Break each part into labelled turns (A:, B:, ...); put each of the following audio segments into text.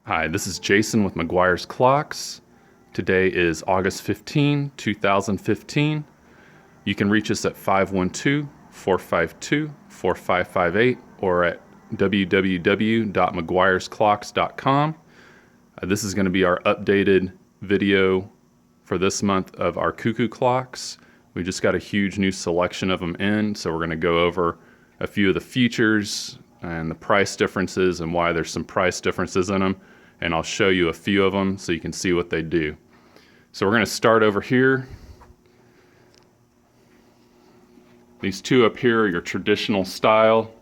A: Hi, this is Jason with McGuires Clocks. Today is August 15, 2015. You can reach us at 512-452-4558 or at www.mcguiresclocks.com. This is going to be our updated video for this month of our CUCKOO clocks. We just got a huge new selection of them in, so we're going to go over a few of the features and the price differences and why there's some price differences in them. And I'll show you a few of them so you can see what they do. So we're going to start over here. These two up here are your traditional style,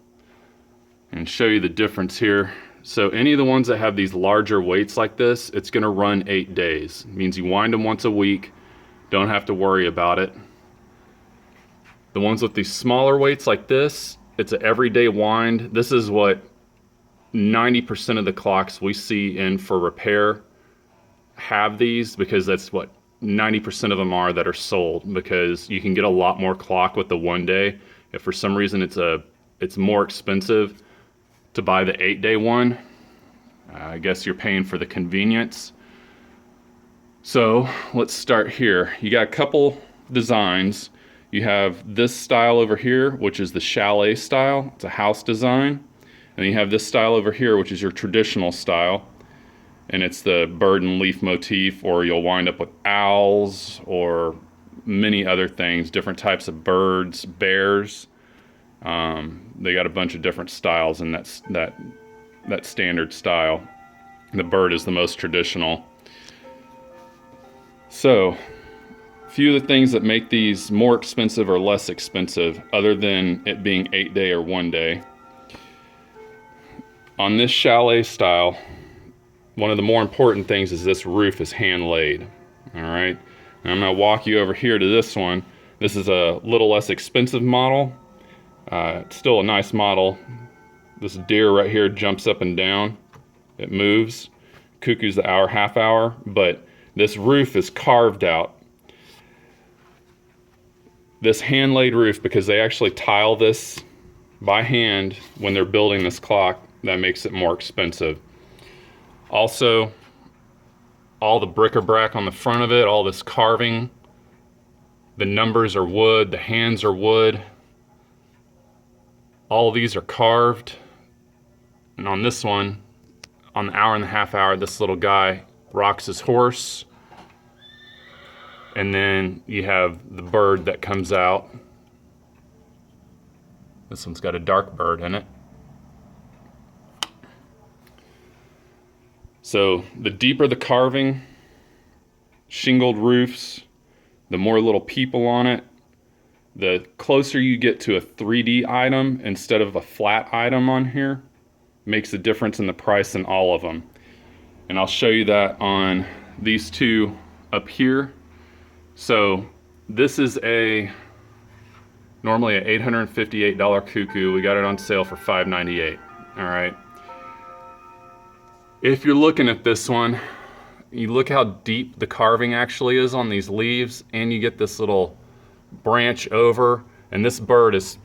A: and show you the difference here. So any of the ones that have these larger weights like this, it's going to run 8 days. It means you wind them once a week, don't have to worry about it. The ones with these smaller weights like this, it's an everyday wind. This is what 90% of the clocks we see in for repair have these, because that's what 90% of them are that are sold, because you can get a lot more clock with the 1 day. If for some reason it's more expensive to buy the 8-day one, I guess you're paying for the convenience. So let's start here. You got a couple designs. You have this style over here, which is the chalet style. It's a house design. And you have this style over here, which is your traditional style, and it's the bird and leaf motif, or you'll wind up with owls or many other things, different types of birds, bears. They got a bunch of different styles, and that's that standard style. The bird is the most traditional. So, a few of the things that make these more expensive or less expensive, other than it being 8-day or 1 day. On this chalet style, one of the more important things is this roof is hand laid. All right, and I'm going to walk you over here to this one. This is a little less expensive model. It's still a nice model. This deer right here jumps up and down. It moves. Cuckoo's the hour, half hour, but this roof is carved out. This hand laid roof, because they actually tile this by hand when they're building this clock, that makes it more expensive. Also, all the bric-a-brac on the front of it, all this carving, the numbers are wood, the hands are wood. All of these are carved. And on this one, on the hour and a half hour, this little guy rocks his horse. And then you have the bird that comes out. This one's got a dark bird in it. So the deeper the carving, shingled roofs, the more little people on it, the closer you get to a 3D item instead of a flat item on here, makes a difference in the price in all of them. And I'll show you that on these two up here. So this is normally an $858 CUCKOO. We got it on sale for $598. All right. If you're looking at this one, you look how deep the carving actually is on these leaves, and you get this little branch over, and this bird is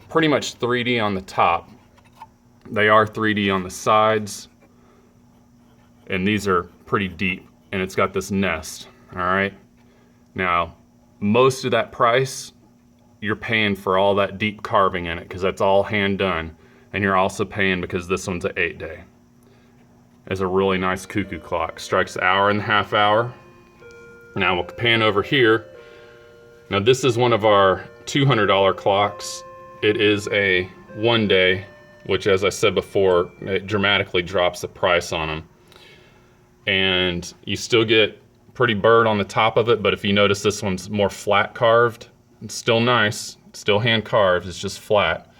A: pretty much 3D on the top. They are 3D on the sides, and these are pretty deep, and it's got this nest. All right. Now, most of that price, you're paying for all that deep carving in it, because that's all hand done, and you're also paying because this one's an 8-day. It's a really nice CUCKOO clock. Strikes the hour and a half hour. Now we'll pan over here. Now this is one of our $200 clocks. It is a 1 day, which, as I said before, it dramatically drops the price on them. And you still get pretty bird on the top of it, but if you notice, this one's more flat carved. It's still nice, still hand carved, it's just flat.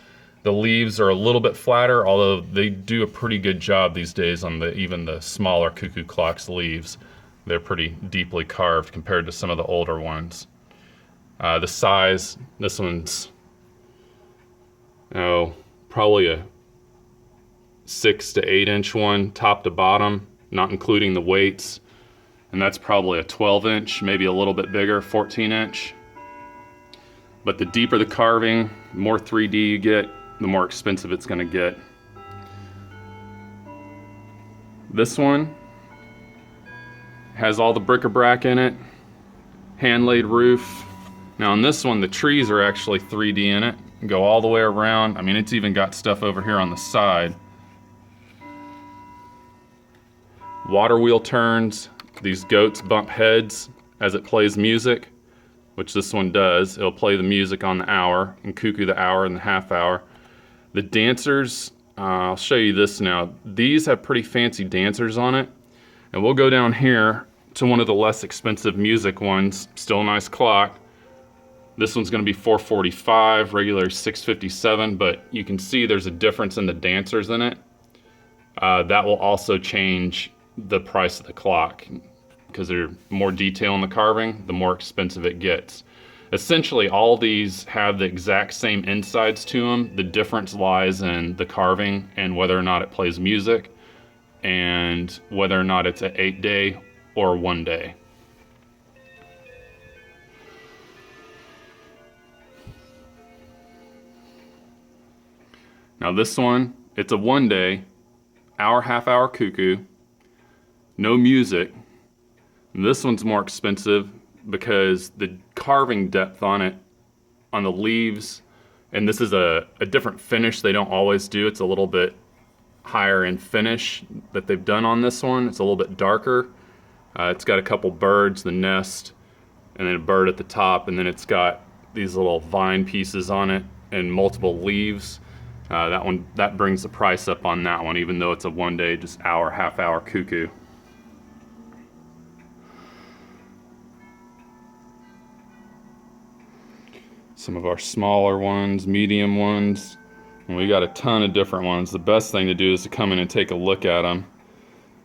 A: The leaves are a little bit flatter, although they do a pretty good job these days on even the smaller CUCKOO clocks leaves. They're pretty deeply carved compared to some of the older ones. The size, this one's probably a 6 to 8 inch one, top to bottom, not including the weights. And that's probably a 12 inch, maybe a little bit bigger, 14 inch. But the deeper the carving, the more 3D you get, the more expensive it's going to get. This one has all the bric-a-brac in it, hand-laid roof. Now on this one, the trees are actually 3D in it, go all the way around. I mean, it's even got stuff over here on the side. Water wheel turns. These goats bump heads as it plays music, which this one does. It'll play the music on the hour and cuckoo the hour and the half hour. The dancers, I'll show you this now. These have pretty fancy dancers on it. And we'll go down here to one of the less expensive music ones. Still a nice clock. This one's gonna be $445, regular $657, but you can see there's a difference in the dancers in it. That will also change the price of the clock, because there's more detail in the carving, the more expensive it gets. Essentially, all these have the exact same insides to them. The difference lies in the carving and whether or not it plays music, and whether or not it's an 8-day or 1 day. Now this one, it's a 1 day, hour, half hour cuckoo, no music. This one's more expensive because the carving depth on it, on the leaves, and this is a different finish they don't always do. It's a little bit higher in finish that they've done on this one. It's a little bit darker. It's got a couple birds, the nest, and then a bird at the top, and then it's got these little vine pieces on it and multiple leaves. That brings the price up on that one, even though it's a 1 day, just hour, half hour cuckoo. Some of our smaller ones, medium ones, and we got a ton of different ones. The best thing to do is to come in and take a look at them.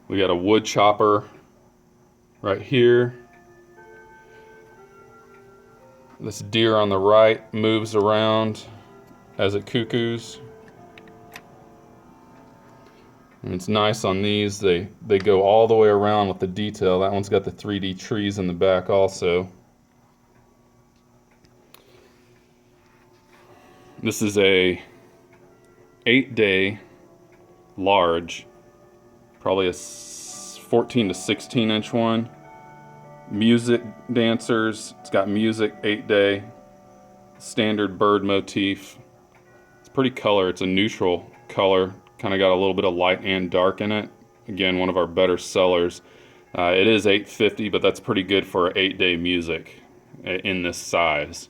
A: We got a wood chopper right here. This deer on the right moves around as it cuckoos. And it's nice on these, they go all the way around with the detail. That one's got the 3D trees in the back also. This is a 8-day large, probably a 14 to 16 inch one. Music dancers, it's got music, 8-day, standard bird motif. It's pretty color, it's a neutral color, kind of got a little bit of light and dark in it. Again, one of our better sellers. It is $850, but that's pretty good for 8-day music in this size.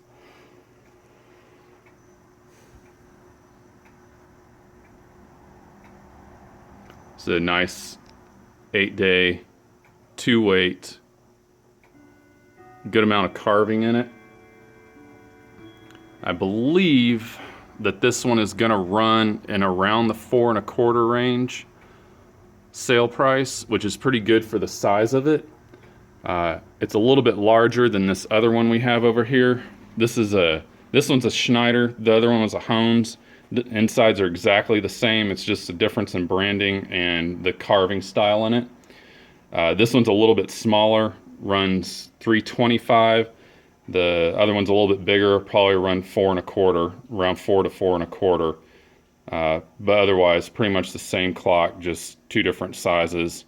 A: It's a nice 8-day, 2-weight, good amount of carving in it. I believe that this one is gonna run in around the 4 1/4 range sale price, which is pretty good for the size of it. It's a little bit larger than this other one we have over here. This one's a Schnieder, the other one was a Holmes. The insides are exactly the same, it's just a difference in branding and the carving style in it. This one's a little bit smaller, runs $325. The other one's a little bit bigger, probably run 4 1/4, around 4 to 4 1/4. But otherwise, pretty much the same clock, just two different sizes.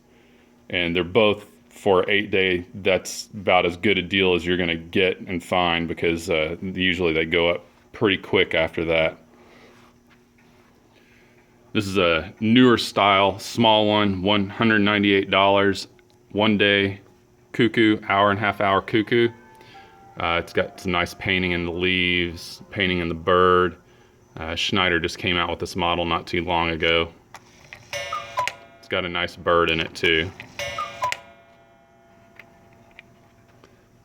A: And they're both for 8-day, that's about as good a deal as you're gonna get and find, because usually they go up pretty quick after that. This is a newer style, small one, $198, 1 day cuckoo, hour and half hour cuckoo. It's got some nice painting in the leaves, painting in the bird. Schnieder just came out with this model not too long ago. It's got a nice bird in it too.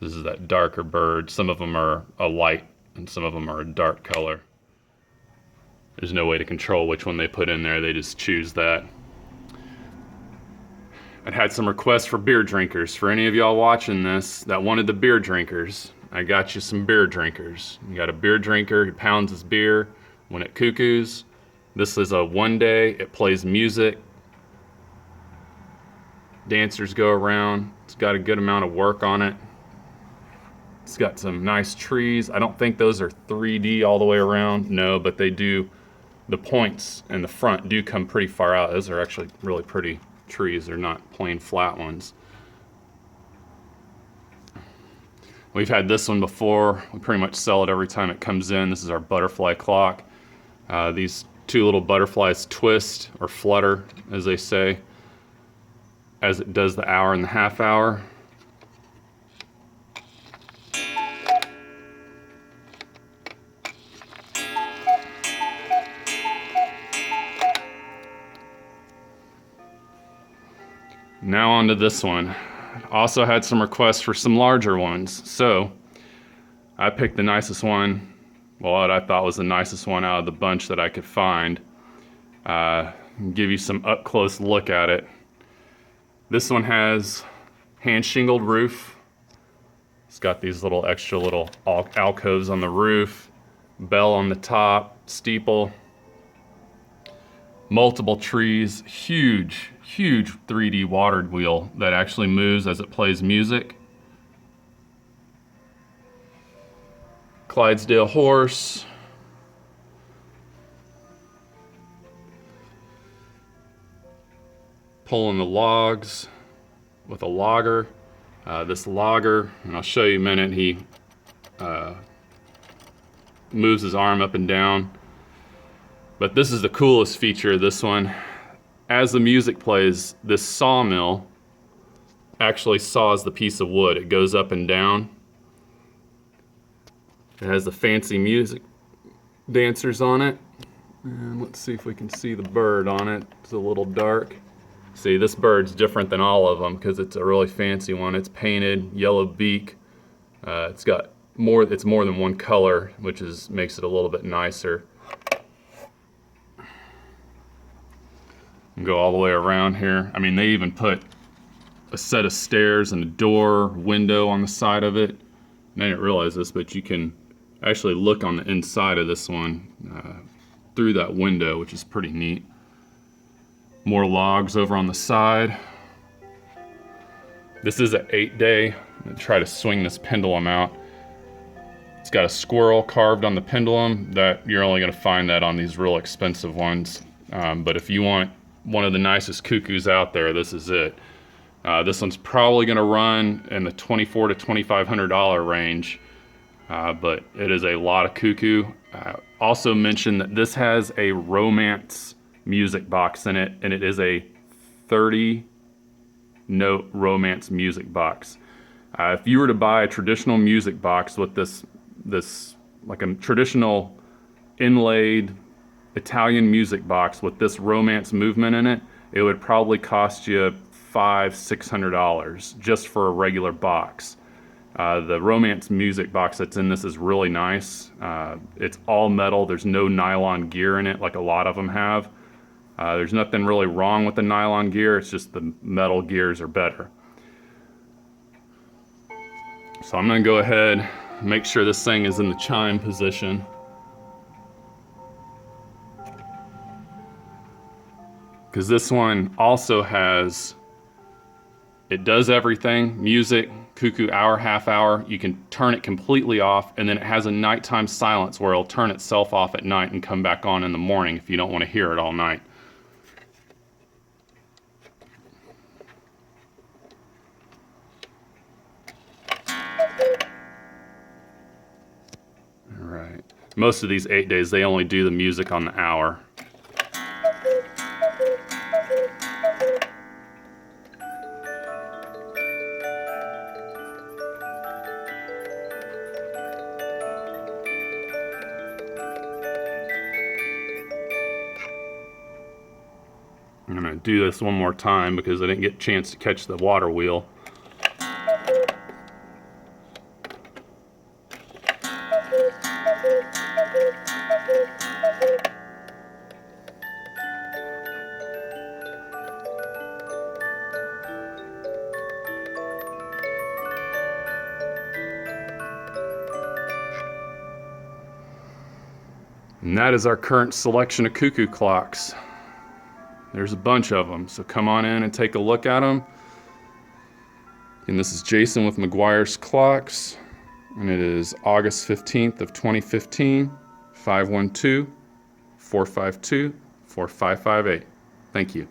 A: This is that darker bird. Some of them are a light and some of them are a dark color. There's no way to control which one they put in there, they just choose that. I'd had some requests for beer drinkers. For any of y'all watching this that wanted the beer drinkers, I got you some beer drinkers. You got a beer drinker, he pounds his beer when it cuckoos. This is a 1 day, it plays music. Dancers go around. It's got a good amount of work on it. It's got some nice trees. I don't think those are 3D all the way around. No, but they do. The points in the front do come pretty far out. Those are actually really pretty trees. They're not plain flat ones. We've had this one before. We pretty much sell it every time it comes in. This is our butterfly clock. These two little butterflies twist or flutter, as they say, as it does the hour and the half hour. Now on to this one. Also had some requests for some larger ones, so I picked the nicest one, well, what I thought was the nicest one out of the bunch that I could find. Give you some up close look at it. This one has hand shingled roof. It's got these little extra little alcoves on the roof, bell on the top, steeple, multiple trees, huge 3D watered wheel that actually moves as it plays music. Clydesdale horse. Pulling the logs with a logger. This logger, and I'll show you in a minute, he moves his arm up and down. But this is the coolest feature of this one. As the music plays, this sawmill actually saws the piece of wood. It goes up and down. It has the fancy music dancers on it. And let's see if we can see the bird on it. It's a little dark. See, this bird's different than all of them because it's a really fancy one. It's painted, yellow beak. It's more than one color, which makes it a little bit nicer. Go all the way around here. I mean, they even put a set of stairs and a door, window on the side of it. And I didn't realize this, but you can actually look on the inside of this one through that window, which is pretty neat. More logs over on the side. This is an 8-day. I'm gonna try to swing this pendulum out. It's got a squirrel carved on the pendulum. That you're only gonna find that on these real expensive ones. But if you want one of the nicest cuckoos out there, this is it. This one's probably gonna run in the $2,400 to $2,500 range, but it is a lot of cuckoo. Also mention that this has a romance music box in it, and it is a 30-note romance music box. If you were to buy a traditional music box with this like a traditional inlaid Italian music box with this romance movement in it, it would probably cost you $500-600 just for a regular box. The romance music box that's in this is really nice. It's all metal. There's no nylon gear in it like a lot of them have. There's nothing really wrong with the nylon gear. It's just the metal gears are better. So I'm gonna go ahead and make sure this thing is in the chime position. Because this one also has, it does everything, music, cuckoo hour, half hour. You can turn it completely off, and then it has a nighttime silence where it'll turn itself off at night and come back on in the morning if you don't want to hear it all night. All right. Most of these 8 days, they only do the music on the hour. I'm gonna do this one more time because I didn't get a chance to catch the water wheel. And that is our current selection of cuckoo clocks. There's a bunch of them, so come on in and take a look at them. And this is Jason with McGuires Clocks, and it is August 15th of 2015, 512-452-4558. Thank you.